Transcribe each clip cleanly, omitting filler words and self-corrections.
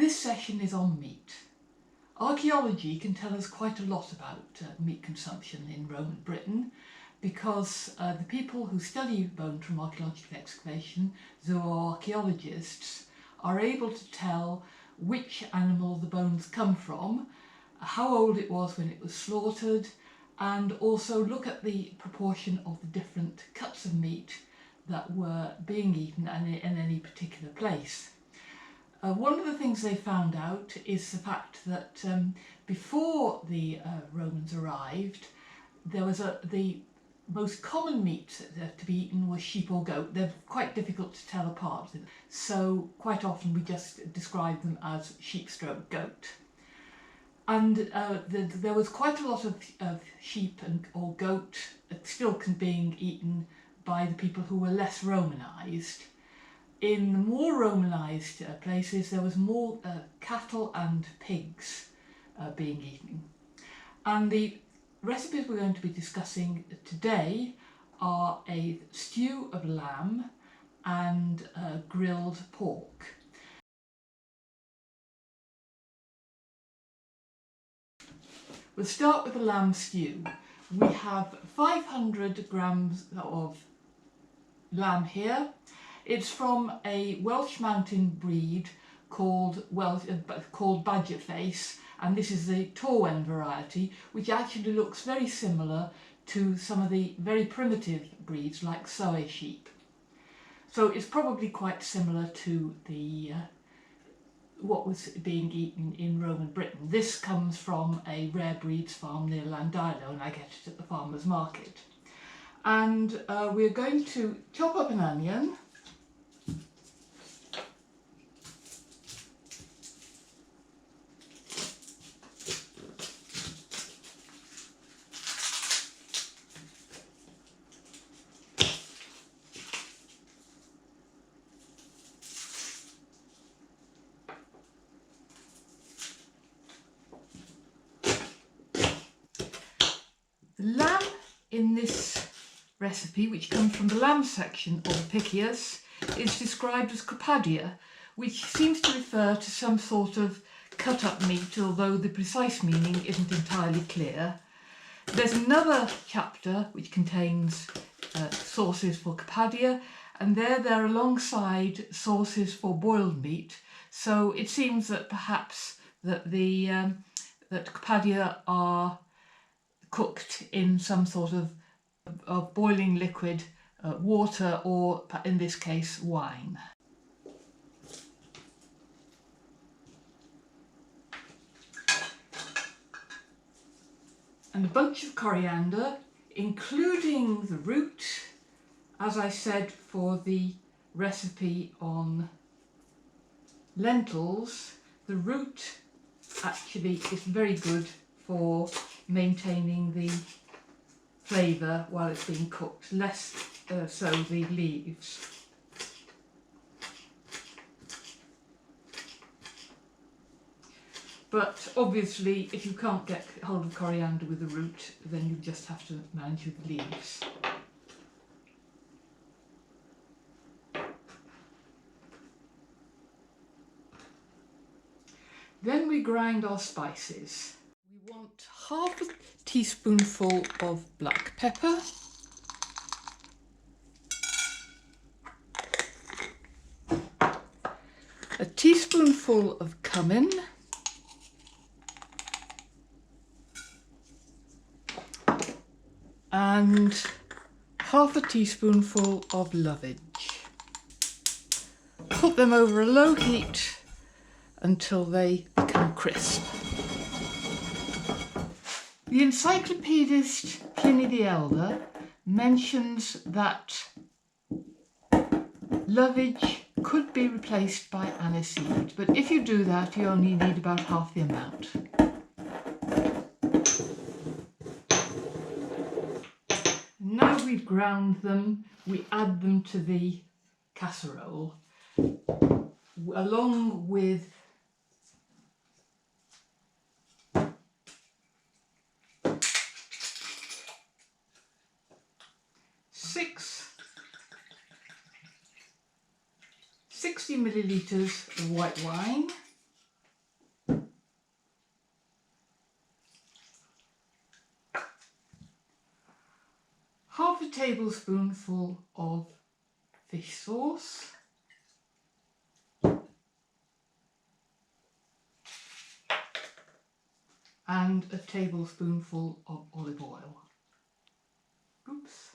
this session is on meat. Archaeology can tell us quite a lot about meat consumption in Roman Britain because the people who study bone from archaeological excavation, zooarchaeologists, are able to tell which animal the bones come from, how old it was when it was slaughtered, and also look at the proportion of the different cuts of meat that were being eaten in any particular place. One of the things they found out is the fact that before the Romans arrived, there was the most common meat to be eaten was sheep or goat. They're quite difficult to tell apart, so quite often we just describe them as sheep/goat. And there was quite a lot of sheep or goat still being eaten by the people who were less Romanised. In the more Romanised places, there was more cattle and pigs being eaten. And the recipes we're going to be discussing today are a stew of lamb and grilled pork. We'll start with the lamb stew. We have 500 grams of lamb here. It's from a Welsh mountain breed called Badger Face, and this is the Torwen variety, which actually looks very similar to some of the very primitive breeds like Soay sheep. So it's probably quite similar to the what was being eaten in Roman Britain. This comes from a rare breeds farm near Llandilo, and I get it at the farmer's market. And we're going to chop up an onion. The lamb in this recipe, which comes from the lamb section of Piccius, is described as cupadia, which seems to refer to some sort of cut-up meat, although the precise meaning isn't entirely clear. There's another chapter which contains sauces for cupadia, and they're alongside sauces for boiled meat. So it seems that perhaps that that cupadia are cooked in some sort of boiling liquid, water, or in this case wine. And a bunch of coriander, including the root. As I said for the recipe on lentils, the root actually is very good for maintaining the flavour while it's being cooked, less so the leaves. But obviously if you can't get hold of coriander with the root, then you just have to manage with the leaves. Then we grind our spices. We want half a teaspoonful of black pepper, a teaspoonful of cumin, and half a teaspoonful of lovage. Put them over a low heat until they become crisp. The encyclopedist Pliny the Elder mentions that lovage could be replaced by aniseed, but if you do that, you only need about half the amount. Now we've ground them, we add them to the casserole, along with six 60 millilitres of white wine, tablespoonful of fish sauce, and a tablespoonful of olive oil. Oops,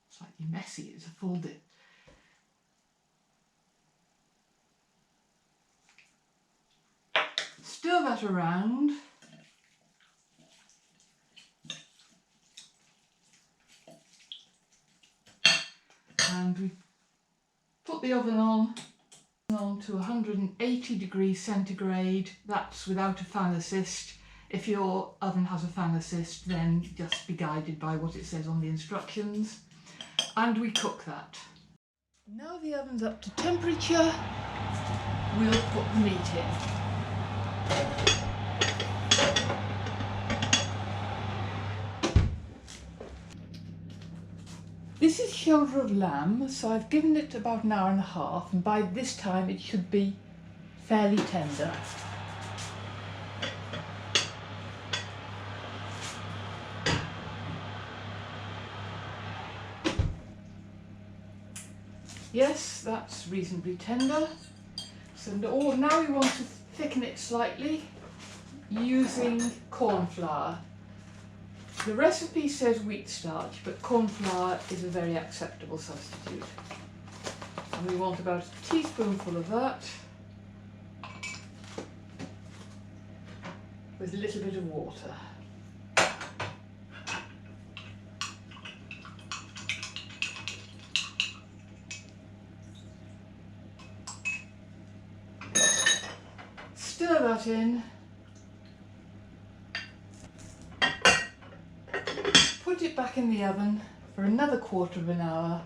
slightly messy, it's a full dip. Stir that around. And we put the oven on to 180 degrees centigrade. That's without a fan assist. If your oven has a fan assist, then just be guided by what it says on the instructions. And we cook that. Now the oven's up to temperature, we'll put the meat in. This is shoulder of lamb, so I've given it about an hour and a half, and by this time it should be fairly tender. Yes, that's reasonably tender. So now we want to thicken it slightly using corn flour. The recipe says wheat starch, but corn flour is a very acceptable substitute. And we want about a teaspoonful of that with a little bit of water. Stir that in. Put it back in the oven for another quarter of an hour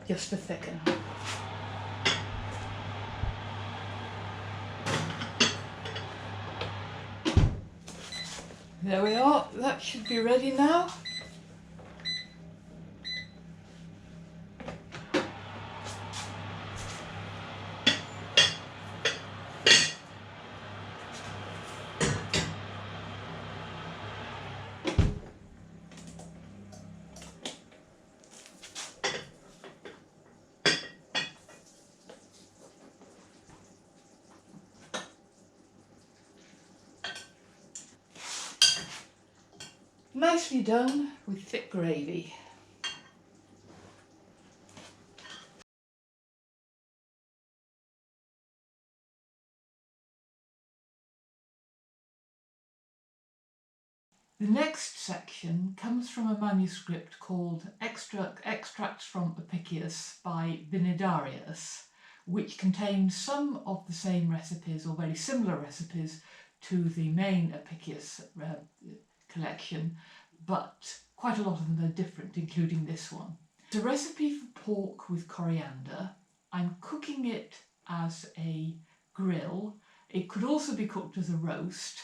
just to thicken. There we are, that should be ready now. Nicely done with thick gravy. The next section comes from a manuscript called Extracts from Apicius by Vinidarius, which contains some of the same recipes or very similar recipes to the main Apicius collection, but quite a lot of them are different, including this one. It's a recipe for pork with coriander. I'm cooking it as a grill. It could also be cooked as a roast.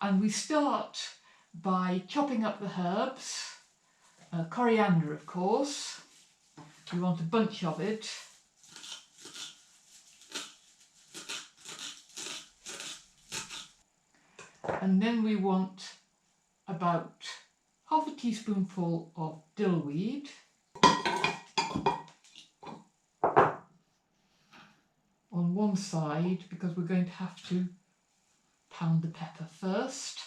And we start by chopping up the herbs, coriander of course. We want a bunch of it. And then we want about half a teaspoonful of dillweed, on one side because we're going to have to pound the pepper first.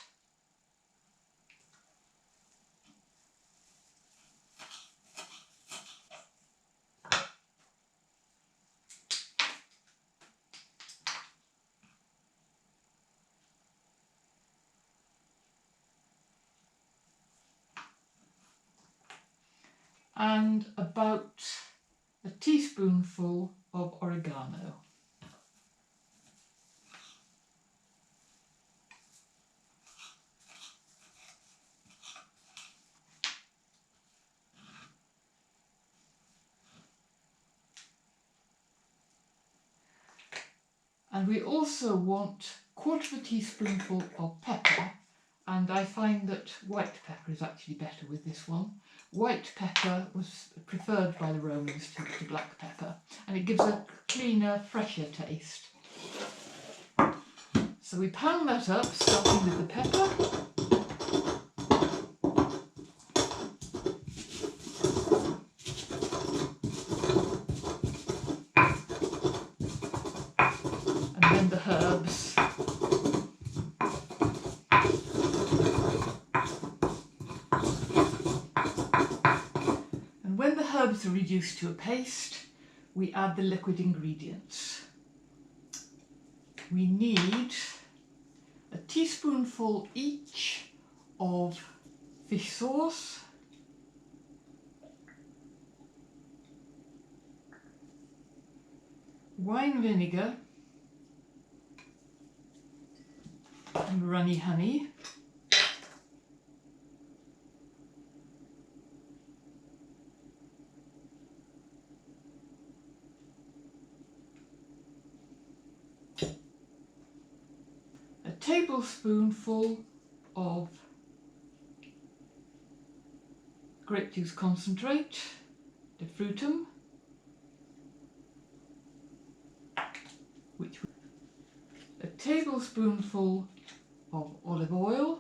And about a teaspoonful of oregano. And we also want a quarter of a teaspoonful of pepper, and I find that white pepper is actually better with this one. White pepper was preferred by the Romans to black pepper, and it gives a cleaner, fresher taste. So we pound that up, starting with the pepper. both are reduced to a paste, we add the liquid ingredients. We need a teaspoonful each of fish sauce, wine vinegar and runny honey, a tablespoonful of grape juice concentrate, de frutum, a tablespoonful of olive oil,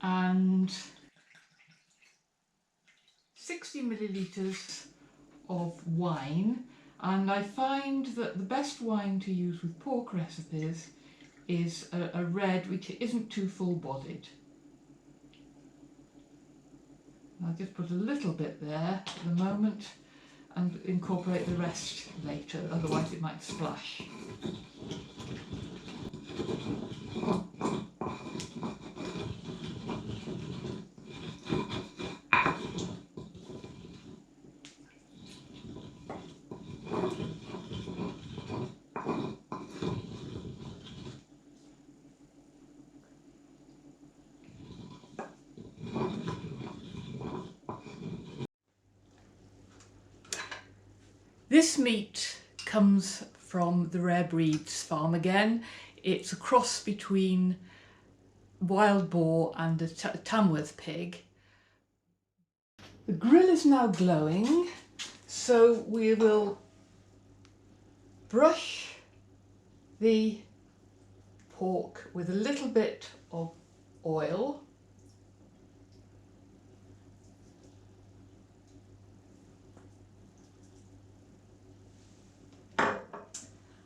and 60 millilitres of wine. And I find that the best wine to use with pork recipes is a red which isn't too full-bodied. I'll just put a little bit there at the moment and incorporate the rest later, otherwise it might splash. This meat comes from the Rare Breeds farm again. It's a cross between wild boar and a Tamworth pig. The grill is now glowing, so we will brush the pork with a little bit of oil.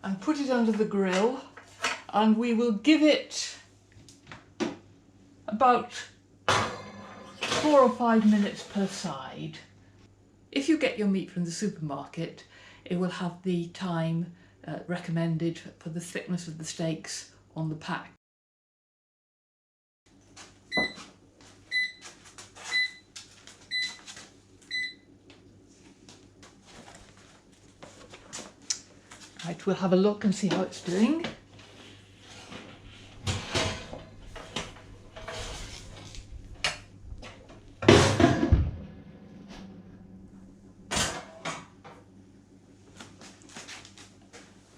And put it under the grill, and we will give it about 4 or 5 minutes per side. If you get your meat from the supermarket, it will have the time recommended for the thickness of the steaks on the pack. Right, we'll have a look and see how it's doing.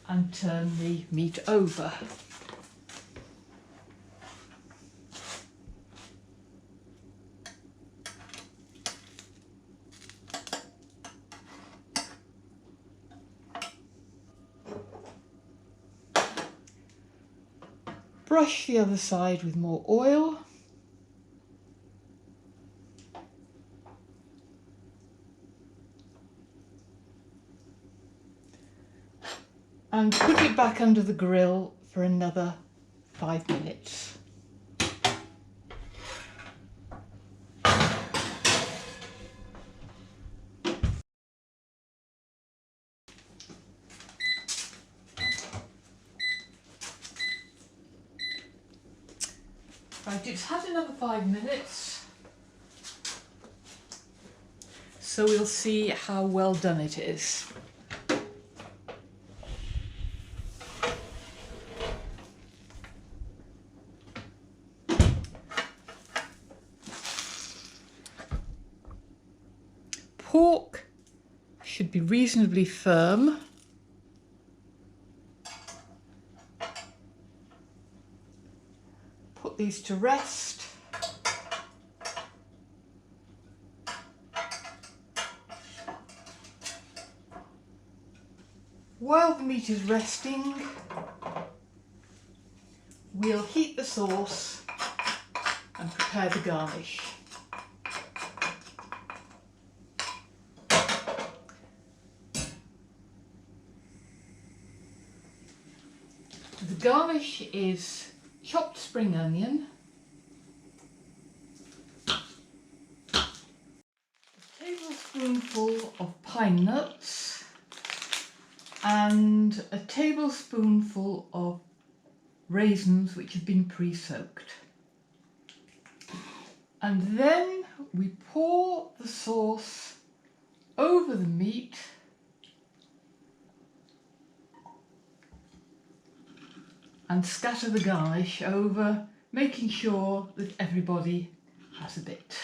And turn the meat over. Brush the other side with more oil. And put it back under the grill for another 5 minutes. Right, it's had another 5 minutes, so we'll see how well done it is. Pork should be reasonably firm. Put these to rest. While the meat is resting, we'll heat the sauce and prepare the garnish. The garnish is chopped spring onion, a tablespoonful of pine nuts, and a tablespoonful of raisins which have been pre-soaked. And then we pour the sauce over the meat and scatter the garnish over, making sure that everybody has a bit.